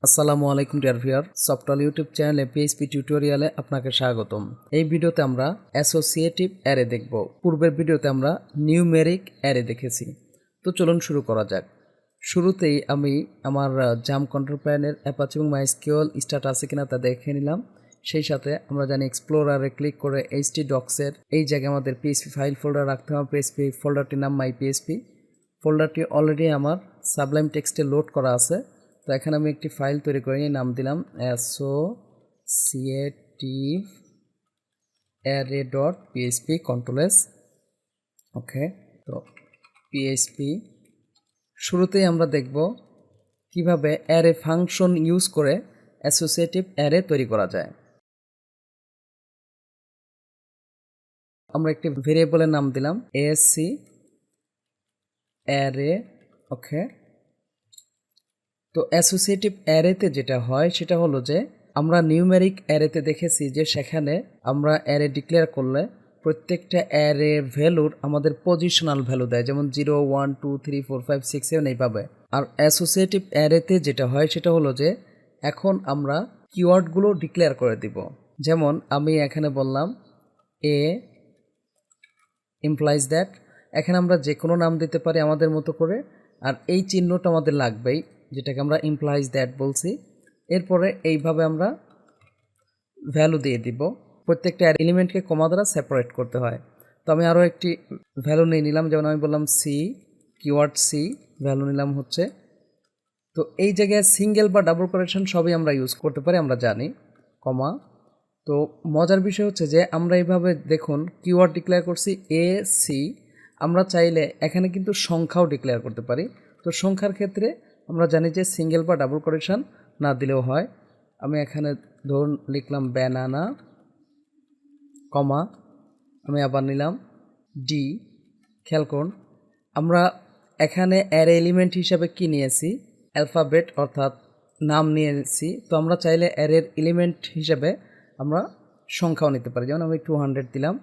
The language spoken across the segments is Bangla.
আসসালামু আলাইকুম ডিয়ার ভিউয়ার, সফটওয়্যার ইউটিউব চ্যানেলে পিএইচপি টিউটোরিয়ালে আপনাকে স্বাগতম। এই ভিডিওতে আমরা অ্যাসোসিয়েটিভ অ্যারে দেখব। পূর্বের ভিডিওতে আমরা নিউমেরিক অ্যারে দেখেছি। তো চলুন শুরু করা যাক। শুরুতেই আমি আমার জাম কন্ট্রোল প্যানের অ্যাপাচি এবং মাইস্কিউএল স্টার্ট আছে কিনা তা দেখে নিলাম। সেই সাথে আমরা জানি এক্সপ্লোরারে ক্লিক করে htdocs-এর এই জায়গায় আমাদের পিএইচপি ফাইল ফোল্ডার রাখতে হবে। পিএইচপি ফোল্ডারটির নাম মাই পিএইচপি। ফোল্ডারটি অলরেডি আমার সাবলাইম টেক্সটে লোড করা আছে। তো এখানে আমি একটি ফাইল তৈরি করে নিয়ে নাম দিলাম অ্যাসোসিয়েটিভ অ্যারে ডট পিএইচপি কন্ট্রোল-S। ওকে, তো পিএইচপি শুরুতেই আমরা দেখব কিভাবে অ্যারে ফাংশন ইউজ করে অ্যাসোসিয়েটিভ অ্যারে তৈরি করা যায়। আমরা একটি ভেরিয়েবলের নাম দিলাম এএসসি অ্যারে। ওকে, তো অ্যাসোসিয়েটিভ অ্যারেতে যেটা হয় সেটা হলো যে আমরা নিউমেরিক অ্যারেতে দেখেছি যে সেখানে আমরা অ্যারে ডিক্লেয়ার করলে প্রত্যেকটা অ্যারে ভ্যালুর আমাদের পজিশনাল ভ্যালু দেয়, যেমন 0 1 2 3 4 5 6 7 এইভাবে। আর অ্যাসোসিয়েটিভ অ্যারেতে যেটা হয় সেটা হলো যে এখন আমরা কিওয়ার্ডগুলো ডিক্লেয়ার করে দিব। যেমন আমি এখানে বললাম এ ইমপ্লাইজ দ্যাট। এখানে আমরা যে কোনো নাম দিতে পারি আমাদের মতো করে, আর এই চিহ্নটা আমাদের লাগবেই, যেটাকে আমরা ইমপ্লাইজ দ্যাট বলছি। এরপরে এইভাবে আমরা ভ্যালু দিয়ে দিব। প্রত্যেকটা এলিমেন্টকে কমা দ্বারা সেপারেট করতে হয়। তো আমি আরও একটি ভ্যালু নিয়ে নিলাম, যেমন আমি বললাম সি, কিওয়ার্ড সি, ভ্যালু নিলাম হচ্ছে। তো এই জায়গায় সিঙ্গেল বা ডাবল কোটেশন সবই আমরা ইউজ করতে পারি, আমরা জানি, কমা। তো মজার বিষয় হচ্ছে যে আমরা এইভাবে দেখুন কিওয়ার্ড ডিক্লেয়ার করছি এ সি। আমরা চাইলে এখানে কিন্তু সংখ্যাও ডিক্লেয়ার করতে পারি। তো সংখ্যার ক্ষেত্রে আমরা জানি যে সিঙ্গেল বা ডাবল কোটেশন না দিলেও হয়। আমি এখানে ধরুন লিখলাম ব্যানানা, কমা, আমি আবার নিলাম ডি। খেয়াল করুন আমরা এখানে অ্যারে এলিমেন্ট হিসাবে কি নিয়েছি, অ্যালফাবেট অর্থাৎ নাম নিয়েছি। তো আমরা চাইলে অ্যারের এলিমেন্ট হিসাবে আমরা সংখ্যাও নিতে পারি, যেমন আমি 200 দিলাম।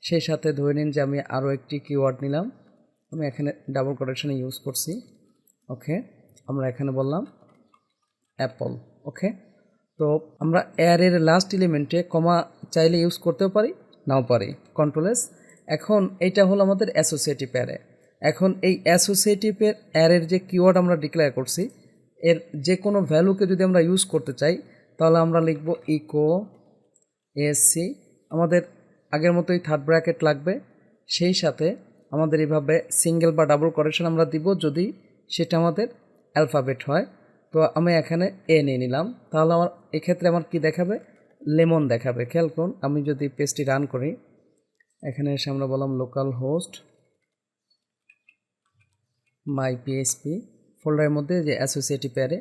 সেই সাথে ধরে নিন যে আমি আরও একটি কিওয়ার্ড নিলাম, আমি এখানে ডাবল কোটেশনে ইউজ করছি। ওকে, আমরা এখানে বললাম অ্যাপল। ওকে, তো আমরা অ্যারের লাস্ট এলিমেন্টে কমা চাইলে ইউজ করতেও পারি, নাও পারি, কন্ট্রোল-S। এখন এইটা হলো আমাদের অ্যাসোসিয়েটিভ অ্যারে। এখন এই অ্যাসোসিয়েটিভের অ্যারের যে কিওয়ার্ড আমরা ডিক্লেয়ার করছি, এর যে কোনো ভ্যালুকে যদি আমরা ইউজ করতে চাই তাহলে আমরা লিখব ইকো এএসসি। আমাদের আগের মতোই থার্ড ব্র্যাকেট লাগবে। সেই সাথে আমাদের এইভাবে সিঙ্গেল বা ডাবল কোটেশন আমরা দিব যদি সেটা আমাদের অ্যালফাবেট হয়। তো আমি এখানে এ নিয়ে নিলাম, তাহলে আমার এক্ষেত্রে আমার কি দেখাবে, লেমন দেখাবে। খেয়াল করুন আমি যদি পেজটি রান করি, এখানে এসে আমরা বললাম লোকাল হোস্ট মাই পিএইচপি ফোল্ডারের মধ্যে যে অ্যাসোসিয়েটিভ অ্যারে,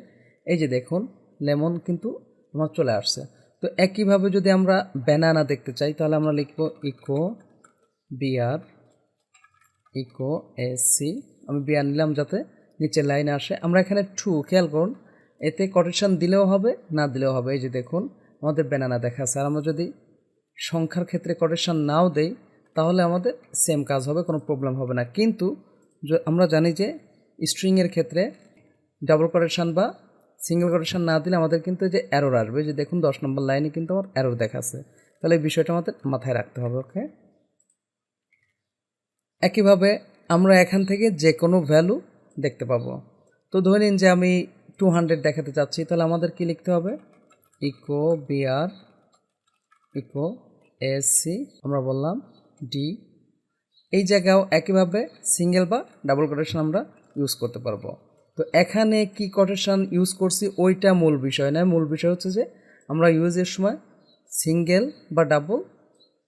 এই যে দেখুন লেমন কিন্তু আমার চলে আসছে। তো একইভাবে যদি আমরা ব্যানানা দেখতে চাই তাহলে আমরা লিখব ইকো বিআর, ইকো এসসি। আমি বিআর নিলাম যাতে নিচের লাইনে আসে। আমরা এখানে টু, খেয়াল করুন এতে কোটেশন দিলেও হবে না দিলেও হবে। এই যে দেখুন আমাদের ব্যানানা দেখাচ্ছে। আর আমরা যদি সংখ্যার ক্ষেত্রে কোটেশন নাও দেই তাহলে আমাদের সেম কাজ হবে, কোনো প্রবলেম হবে না। কিন্তু আমরা জানি যে স্ট্রিংয়ের ক্ষেত্রে ডাবল কোটেশন বা সিঙ্গেল কোটেশন না দিলে আমাদের কিন্তু যে এরর আসবে, যে দেখুন 10 নম্বর লাইনে কিন্তু আমার এরর দেখাচ্ছে। তাহলে এই বিষয়টা আমাদের মাথায় রাখতে হবে। ওকে, একইভাবে আমরা এখান থেকে যে কোনো ভ্যালু দেখতে পাবো। তো ধরে নিন যে আমি 200 দেখাতে চাচ্ছি, তাহলে আমাদের কি লিখতে হবে, ইকো বিআর, ইকো এএসসি, আমরা বললাম ডি। এই জায়গাও একইভাবে সিঙ্গেল বা ডাবল কোটেশন আমরা ইউজ করতে পারবো। তো এখানে কি কোটেশন ইউজ করছি ওইটা মূল বিষয় নয়, মূল বিষয় হচ্ছে যে আমরা ইউজের সময় সিঙ্গেল বা ডাবল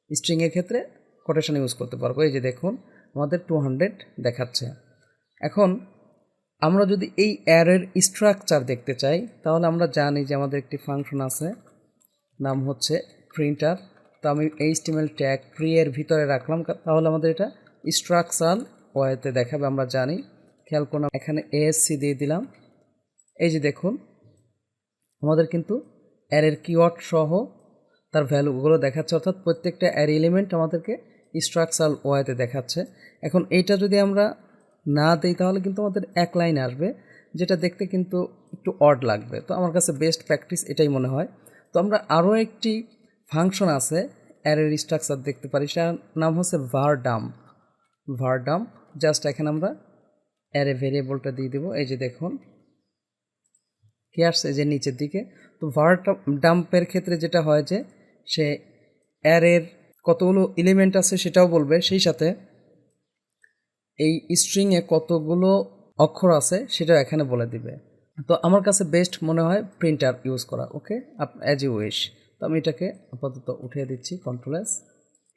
স্ট্রিংয়ের ক্ষেত্রে কোটেশন ইউজ করতে পারবো। এই যে দেখুন আমাদের 200 দেখাচ্ছে। এখন আমরা যদি এই অ্যারের স্ট্রাকচার দেখতে চাই তাহলে আমরা জানি যে আমাদের একটি ফাংশন আছে, নাম হচ্ছে প্রিন্টার। তো আমি HTML ট্যাগ প্রি এর ভিতরে রাখলাম, তাহলে আমাদের এটা স্ট্রাকচারাল ওয়েতে দেখাবে, আমরা জানি। খেয়াল করুন এখানে এএসসি দিয়ে দিলাম। এই যে দেখুন আমাদের কিন্তু অ্যারের কিওয়ার্ড সহ তার ভ্যালুগুলো দেখাচ্ছে, অর্থাৎ প্রত্যেকটা অ্যারে এলিমেন্ট আমাদেরকে স্ট্রাকচারাল ওয়েতে দেখাচ্ছে। এখন এইটা যদি আমরা না দিই তাহলে কিন্তু আমাদের এক লাইন আসবে, যেটা দেখতে কিন্তু একটু অড লাগবে। তো আমার কাছে বেস্ট প্র্যাকটিস এটাই মনে হয়। তো আমরা আরও একটি ফাংশন আছে অ্যারের স্ট্রাকচার দেখতে পারি, সেটার নাম হচ্ছে var dump। জাস্ট এখানে আমরা অ্যারে ভেরিয়েবলটা দিয়ে দেবো। এই যে দেখুন কি আসছে যে নিচের দিকে। তো var ডাম্পের ক্ষেত্রে যেটা হয় যে সে অ্যারের কতগুলো এলিমেন্ট আছে সেটাও বলবে, সেই সাথে এই স্ট্রিংয়ে কতগুলো অক্ষর আছে সেটাও এখানে বলে দিবে। তো আমার কাছে বেস্ট মনে হয় প্রিন্টার ইউজ করা। ওকে, অ্যাজ ইউ উইশ। তো আমি এটাকে আপাতত উঠিয়ে দিচ্ছি, কন্ট্রোল এস।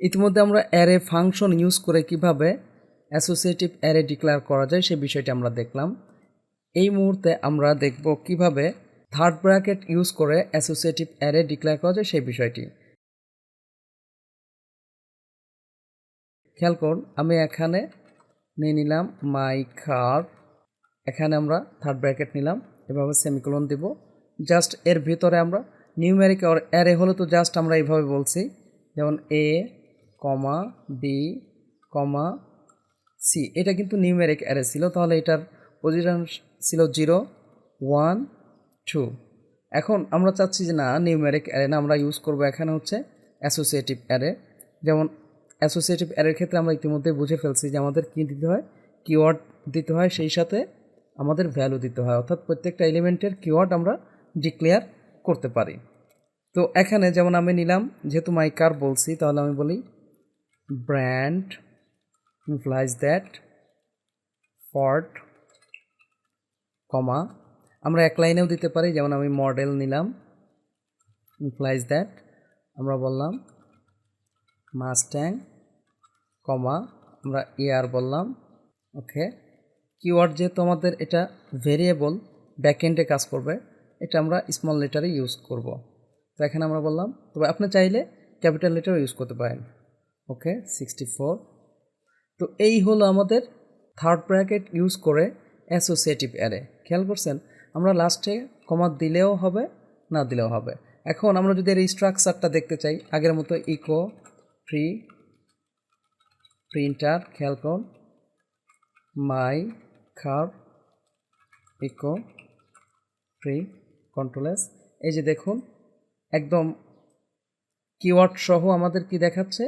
ইতিমধ্যে আমরা অ্যারে ফাংশন ইউজ করে কিভাবে অ্যাসোসিয়েটিভ অ্যারে ডিক্লেয়ার করা যায় সেই বিষয়টি আমরা দেখলাম। এই মুহূর্তে আমরা দেখব কিভাবে থার্ড ব্র্যাকেট ইউজ করে অ্যাসোসিয়েটিভ অ্যারে ডিক্লেয়ার করা যায় সেই বিষয়টি। খেয়াল করুন, আমি এখানে নিয়ে নিলাম মাই কার, এখানে আমরা থার্ড ব্র্যাকেট নিলাম, এভাবে সেমিকোলন দেব। জাস্ট এর ভিতরে আমরা নিউমেরিক অ্যারে হলে তো জাস্ট আমরা এইভাবে বলছি, যেমন এ কমা বি কমা সি, এটা কিন্তু নিউমেরিক অ্যারে ছিল, তাহলে এটার পজিশন ছিল 0 1 2। এখন আমরা চাচ্ছি যে না নিউমেরিক অ্যারে না, আমরা ইউজ করব এখানে হচ্ছে অ্যাসোসিয়েটিভ অ্যারে। যেমন অ্যাসোসিয়েটিভ অ্যারের ক্ষেত্রে আমরা ইতিমধ্যে বুঝে ফেলছি যে আমাদের কী দিতে হয়, কিওয়ার্ড দিতে হয়, সেই সাথে আমাদের ভ্যালু দিতে হয়, অর্থাৎ প্রত্যেকটা এলিমেন্টের কিওয়ার্ড আমরা ডিক্লেয়ার করতে পারি। তো এখানে যেমন আমি নিলাম, যেহেতু মাই কার বলছি, তাহলে আমি বলি ব্র্যান্ড ইমপ্লাইজ দ্যাট ফর্ড কমা, আমরা এক লাইনেও দিতে পারি, যেমন আমি মডেল নিলাম, ইমপ্লাইজ দ্যাট আমরা বললাম মাস্ট্যাং কমা, আমরা ইয়ার বললাম। ওকে, কিওয়ার্ড যেহেতু আমাদের এটা ভেরিয়েবল ব্যাকএন্ডে কাজ করবে, এটা আমরা স্মল লেটারে ইউজ করব। তো এখানে আমরা বললাম, তবে আপনি চাইলে ক্যাপিটাল লেটারও ইউজ করতে পারেন। ওকে, 64। তো এই হলো আমাদের থার্ড ব্র্যাকেট ইউজ করে অ্যাসোসিয়েটিভ অ্যারে। খেয়াল করছেন, আমরা লাস্টে কমা দিলেও হবে না দিলেও হবে। এখন আমরা যদি এর স্ট্রাকচারটা দেখতে চাই আগের মতো, ইকো ফ্রি প্রিন্টার, খেয়াল করুন মাই কার ইকো ফ্রি কন্ট্রোল এস। এই যে দেখুন একদম কিওয়ার্ড সহ আমাদের কি দেখাচ্ছে,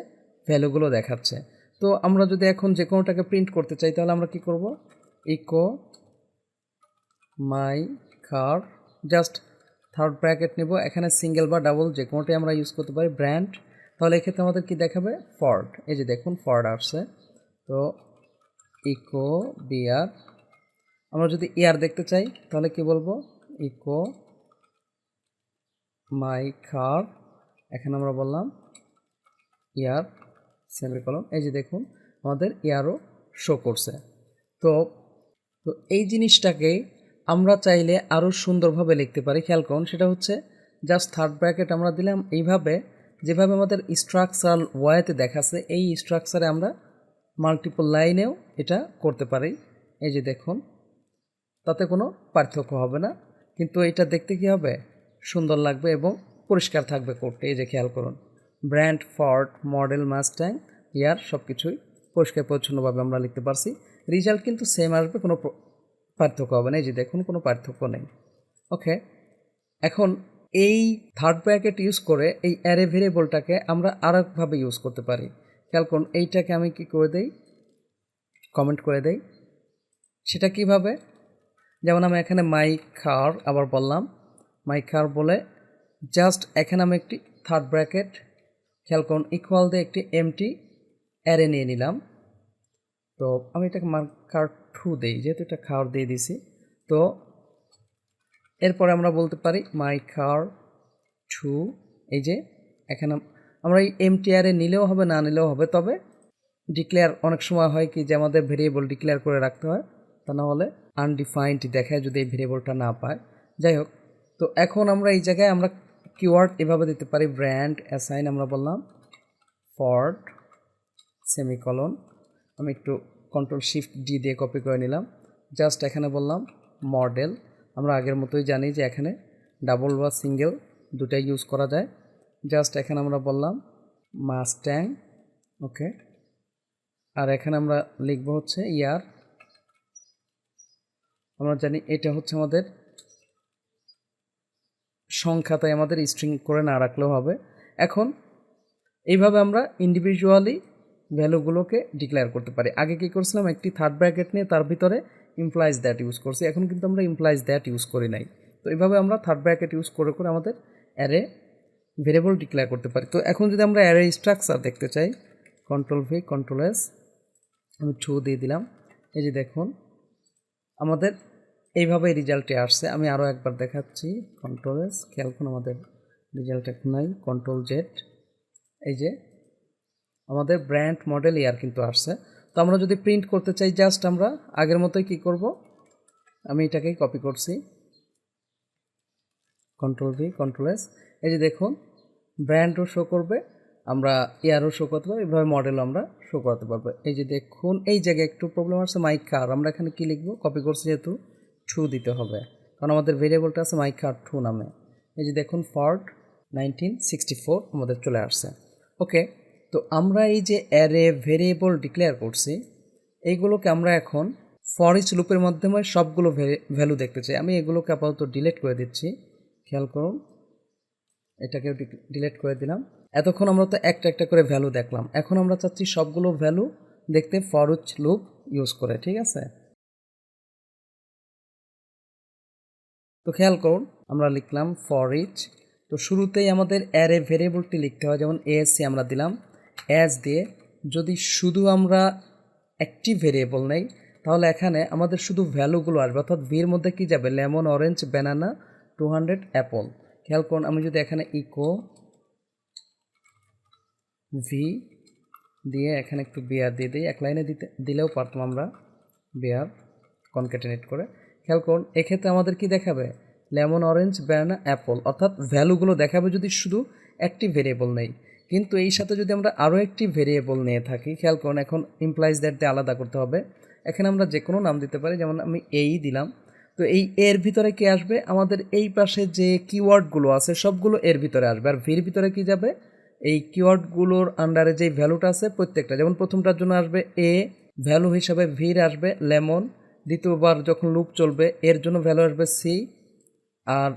ভ্যালুগুলো দেখাচ্ছে। তো আমরা যদি এখন যে কোনোটাকে প্রিন্ট করতে চাই তাহলে আমরা কি করব, ইকো মাই কার, জাস্ট থার্ড ব্র্যাকেট নেব, এখানে সিঙ্গেল বা ডাবল যে কোনোটাই আমরা ইউজ করতে পারি, ব্র্যান্ড, তাহলে এক্ষেত্রে আমাদের কি দেখাবে, ফর্ড। এই যে দেখুন ফর্ড আসছে। তো ইকো বিআর, আমরা যদি ইয়ার দেখতে চাই তাহলে কি বলবো, ইকো মাই কার, এখানে আমরা বললাম ইয়ার সেমিকোলন। এই যে দেখুন আমাদের ইয়ারও শো করছে। তো তো এই জিনিসটাকে আমরা চাইলে আরও সুন্দরভাবে লিখতে পারি। খেয়াল করুন, সেটা হচ্ছে জাস্ট থার্ড ব্র্যাকেট আমরা দিলাম এইভাবে, যেভাবে আমাদের স্ট্রাকচারাল ওয়াইতে দেখাচ্ছে, এই স্ট্রাকচারে আমরা মাল্টিপল লাইনেও এটা করতে পারি। এই যে দেখুন, তাতে কোনো পার্থক্য হবে না, কিন্তু এটা দেখতে কী হবে, সুন্দর লাগবে এবং পরিষ্কার থাকবে কোডটা। এই যে খেয়াল করুন, ব্র্যান্ড ফর্ড মডেল মাস্ট্যাং ইয়ার সব কিছুই পরিষ্কার পরিচ্ছন্নভাবে আমরা লিখতে পারছি। রেজাল্ট কিন্তু সেম আসবে, কোনো পার্থক্য হবে না। এই যে দেখুন কোনো পার্থক্য নেই। ওকে, এখন এই থার্ড ব্র্যাকেট ইউজ করে এই অ্যারে ভেরিয়েবলটাকে আমরা আরেকভাবে ইউজ করতে পারি। খেয়াল করুন, এইটাকে আমি কি করে দেই, কমেন্ট করে দেই। সেটা কিভাবে, যেমন আমি এখানে মাই কার আবার বললাম, মাই কার বলে জাস্ট এখানে আমি একটি থার্ড ব্র্যাকেট, খেয়াল করুন ইকুয়াল দিয়ে একটি এমটি অ্যারে নিয়ে নিলাম। তো আমি এটাকে মার্কার 2 দিই, যেহেতু এটা খাওয়ার দিয়ে দিছি। তো এরপরে আমরা বলতে পারি মাই কার 2। এই যে এখানে আমরা এই এমটি অ্যারে নিলেও হবে না নিলেও হবে, তবে ডিক্লেয়ার অনেক সময় হয় কি যে আমাদের ভেরিয়েবল ডিক্লেয়ার করে রাখতে হয়, তা না হলে আনডিফাইন্ড দেখায় যদি এই ভেরিয়েবলটা না পায়। যাই হোক, তো এখন আমরা এই জায়গায় আমরা কিওয়ার্ড এভাবে দিতে পারি, ব্র্যান্ড অ্যাসাইন আমরা বললাম ফর্ড সেমিকলন, আমি একটু কন্ট্রোল শিফট ডি দিয়ে কপি করে নিলাম। জাস্ট এখানে বললাম মডেল, আমরা আগের মতোই জানি যে এখানে ডাবল বা সিঙ্গেল দুটাই ইউজ করা যায়। জাস্ট এখানে আমরা বললাম মাস্ট্যাং। ওকে, আর এখানে আমরা লিখবো হচ্ছে ইয়ার, আমরা জানি এটা হচ্ছে আমাদের সংখ্যা, তাই আমাদের স্ট্রিং করে না রাখলেও হবে। এখন এইভাবে আমরা ইন্ডিভিজুয়ালি ভ্যালুগুলোকে ডিক্লেয়ার করতে পারি। আগে কী করছিলাম, একটি থার্ড ব্র্যাকেট নিয়ে তার ভিতরে ইমপ্লাইজ দ্যাট ইউজ করছি, এখন কিন্তু আমরা ইমপ্লাইজ দ্যাট ইউজ করি নাই। তো এইভাবে আমরা থার্ড ব্র্যাকেট ইউজ করে করে আমাদের অ্যারে ভেরিয়েবল ডিক্লেয়ার করতে পারি। তো এখন যদি আমরা অ্যারে স্ট্রাকচার দেখতে চাই, কন্ট্রোল ভি কন্ট্রোল এস, আমি 2 দিয়ে দিলাম। এই যে দেখুন আমাদের এইভাবে রেজাল্টে আসছে। আমি আরও একবার দেখাচ্ছি, কন্ট্রোল এস, খেয়াল করুন আমাদের রেজাল্ট এখন নাই, কন্ট্রোল জেড, এই যে আমাদের ব্র্যান্ড মডেল ইয়ার কিন্তু আসছে। তো আমরা যদি প্রিন্ট করতে চাই, জাস্ট আমরা আগের মতোই কী করব, আমি এটাকেই কপি করছি, কন্ট্রোল ভি কন্ট্রোল এস, এই যে দেখুন ব্র্যান্ডও শো করবে, আমরা ইয়ারও শো করতে পারবো, এইভাবে মডেলও আমরা শো করাতে পারবো। এই যে দেখুন এই জায়গায় একটু প্রবলেম আছে, মাই কার, আমরা এখানে কী লিখবো, কপি করছি যেহেতু 2 দিতে হবে, কারণ আমাদের ভেরিয়েবলটা আছে মাই কার 2 নামে। এই যে দেখুন ফর্ড 1964 আমাদের চলে আসছে। ওকে, তো আমরা এই যে অ্যারে ভেরিয়েবল ডিক্লেয়ার করছি, এইগুলোকে আমরা এখন ফর ইচ লুপের মাধ্যমে সবগুলো ভ্যালু দেখতে চাই। আমি এগুলোকে আপাতত ডিলিট করে দিচ্ছি, খেয়াল করুন, এটাকেও ডিলিট করে দিলাম। এতক্ষণ আমরা তো একটা একটা করে ভ্যালু দেখলাম, এখন আমরা চাচ্ছি সবগুলো ভ্যালু দেখতে ফর ইচ লুপ ইউজ করে, ঠিক আছে। তো খেয়াল করুন আমরা লিখলাম ফর ইচ, তো শুরুতেই আমাদের অ্যারে ভেরিয়েবলটি লিখতে হয়, যেমন এএসসি আমরা দিলাম, অ্যাজ দিয়ে যদি শুধু আমরা একটি ভেরিয়েবল নেই তাহলে এখানে আমাদের শুধু ভ্যালুগুলো আসবে, অর্থাৎ ভির মধ্যে কী যাবে, লেমন, অরেঞ্জ, ব্যানানা, 200 অ্যাপল। খেয়াল করুন আমি যদি এখানে ইকো ভি দিয়ে এখানে একটু বিয়ার দিয়ে দিই, এক লাইনে দিলেও পারতাম আমরা, বিয়ার কনক্যাটেনেট করে। খেয়াল করুন এক্ষেত্রে আমাদের কি দেখাবে, লেমন, অরেঞ্জ, ব্যানানা, অ্যাপল, অর্থাৎ ভ্যালুগুলো দেখাবে যদি শুধু একটি ভেরিয়েবল নেই। কিন্তু এই সাথে যদি আমরা আরও একটি ভেরিয়েবল নিয়ে থাকি, খেয়াল করুন এখন ইমপ্লাইজ দ্যাট দিয়ে আলাদা করতে হবে। এখানে আমরা যে কোনো নাম দিতে পারি, যেমন আমি এই দিলাম। তো এই এর ভিতরে কি আসবে, আমাদের এই পাশে যে কিওয়ার্ডগুলো আছে সবগুলো এর ভিতরে আসবে, আর ভির ভিতরে কি যাবে, এই কিওয়ার্ডগুলোর আন্ডারে যেই ভ্যালুটা আছে প্রত্যেকটা, যেমন প্রথমটার জন্য আসবে এ, ভ্যালু হিসাবে ভির আসবে লেমন, দ্বিতীয়বার যখন লুপ চলবে এর জন্য ভ্যালু আসবে সি, আর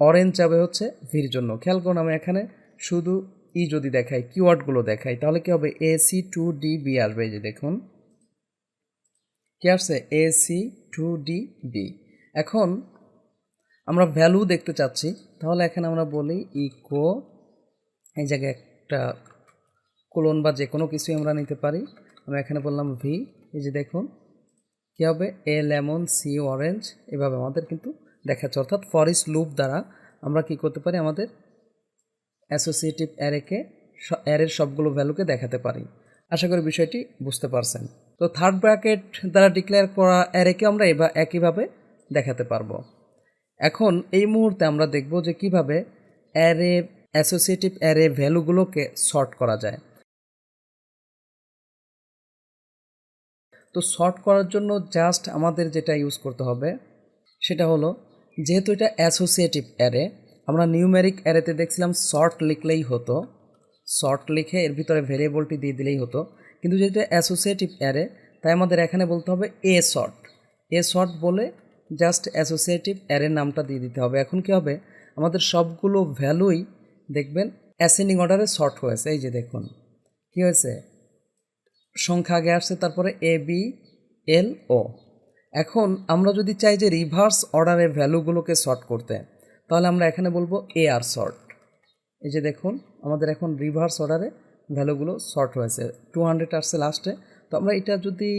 অরেঞ্জ যাবে হচ্ছে ভির জন্য। খেয়াল করুন আমি এখানে শুধু ই যদি দেখাই, কিওয়ার্ডগুলো দেখাই, তাহলে কি হবে, এসি 2DB আসবে। এই যে দেখুন কি আসছে, এসি 2DB। এখন আমরা ভ্যালু দেখতে চাচ্ছি, তাহলে এখানে আমরা বলি ইকো, এই জায়গায় একটা কোলন বা যে কোনো কিছুই আমরা নিতে পারি, আমি এখানে বললাম ভি। এই যে দেখুন কী হবে, এ লেমন, সি অরেঞ্জ, এভাবে আমাদের কিন্তু দেখাচ্ছে। অর্থাৎ ফর ইচ লুপ দ্বারা আমরা কি করতে পারি, আমাদের অ্যাসোসিয়েটিভ অ্যারের সবগুলো ভ্যালুকে দেখাতে পারি। আশা করি বিষয়টি বুঝতে পারছেন। তো থার্ড ব্র্যাকেট দ্বারা ডিক্লেয়ার করা অ্যারেকে আমরা একইভাবে দেখাতে পারবো। এখন এই মুহূর্তে আমরা দেখব যে কিভাবে অ্যারে অ্যাসোসিয়েটিভ অ্যারে ভ্যালুগুলোকে সর্ট করা যায়। তো সর্ট করার জন্য জাস্ট আমাদের যেটা ইউজ করতে হবে সেটা হলো, যেহেতু এটা অ্যাসোসিয়েটিভ অ্যারে, আমরা নিউমেরিক অ্যারেতে দেখছিলাম সর্ট লিখলেই হতো, সর্ট লিখে এর ভিতরে ভেরিয়েবলটি দিয়ে দিলেই হতো, কিন্তু যেটা অ্যাসোসিয়েটিভ অ্যারে তাই আমাদের এখানে বলতে হবে এ সর্ট বলে জাস্ট অ্যাসোসিয়েটিভ অ্যারের নামটা দিয়ে দিতে হবে। এখন কি হবে, আমাদের সবগুলো ভ্যালুই দেখবেন অ্যাসেন্ডিং অর্ডারে সর্ট হয়েছে। এই যে দেখুন কী হয়েছে, সংখ্যা আগে আসছে, তারপরে ABLO। এখন আমরা যদি চাই যে রিভার্স অর্ডারে ভ্যালুগুলোকে সর্ট করতে, তাহলে আমরা এখানে বলবো AR সর্ট। এই যে দেখুন আমাদের এখন রিভার্স অর্ডারে ভ্যালুগুলো সর্ট হয়েছে, 200 আসছে লাস্টে। তো আমরা এটা যদি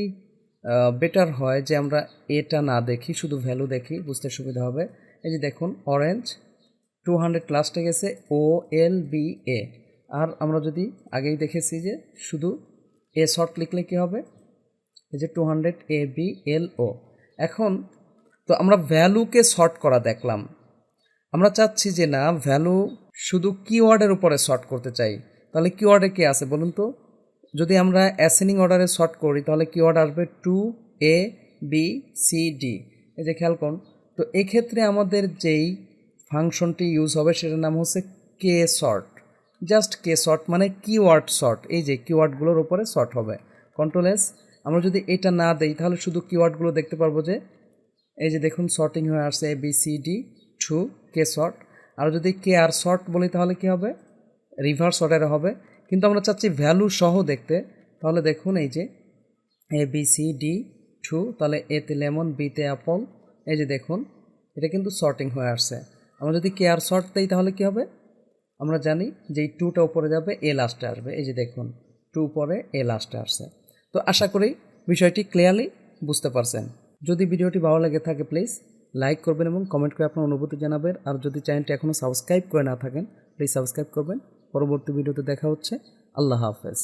বেটার হয় যে আমরা এটা না দেখি, শুধু ভ্যালু দেখি, বুঝতে সুবিধা হবে। এই যে দেখুন অরেঞ্জ 200 লাস্টে গেছে, OLBA। আর আমরা যদি আগেই দেখেছি যে শুধু এ শর্ট লিখলে কী হবে, এই যে 200 ABLO। এখন তো আমরা ভ্যালুকে শর্ট করা দেখলাম, আমরা চাচ্ছি যে না ভ্যালু শুধু কিওয়ার্ডের উপরে শর্ট করতে চাই, তাহলে কিওয়ার্ডে কী আছে বলুন তো, যদি আমরা অ্যাসেন্ডিং অর্ডারে শর্ট করি তাহলে কিওয়ার্ড আসবে 2ABCD। এই যে খেয়াল করুন, তো এক্ষেত্রে আমাদের যেই ফাংশনটি ইউজ হবে সেটার নাম হচ্ছে কে শর্ট, জাস্ট কে শর্ট মানে কিওয়ার্ড শর্ট। এই যে কিওয়ার্ডগুলোর উপরে শর্ট হবে, কন্ট্রোল এস। আমরা যদি এটা না দেই তাহলে শুধু কিওয়ার্ডগুলো দেখতে পারবো, যে এই যে দেখুন শর্টিং হয়ে আসছে ABCD 2 কে শর্ট। আর যদি কে আর শর্ট বলি তাহলে কি হবে, রিভার্স অর্ডারে হবে। কিন্তু আমরা চাচ্ছি ভ্যালু সহ দেখতে, তাহলে দেখুন এই যে এ বি সি ডি 2, তাহলে এতে লেমন, বিতে অ্যাপল, এই যে দেখুন এটা কিন্তু সর্টিং হয়ে আসছে। আমরা যদি কে আর শর্ট দিই তাহলে কি হবে, আমরা জানি যে এই 2টা উপরে যাবে, এ লাস্টে আসবে, এই যে দেখুন 2 পরে এ লাস্টে আসছে। তো আশা করি বিষয়টি ক্লিয়ারলি বুঝতে পারছেন। যদি ভিডিওটি ভালো লেগে থাকে প্লিজ লাইক করবেন এবং কমেন্ট করে আপনার অনুভূতি জানাবেন। আর যদি চ্যানেলটি এখনও সাবস্ক্রাইব করে না থাকেন প্লিজ সাবস্ক্রাইব করবেন। পরবর্তী ভিডিওতে দেখা হচ্ছে। আল্লাহ হাফেজ।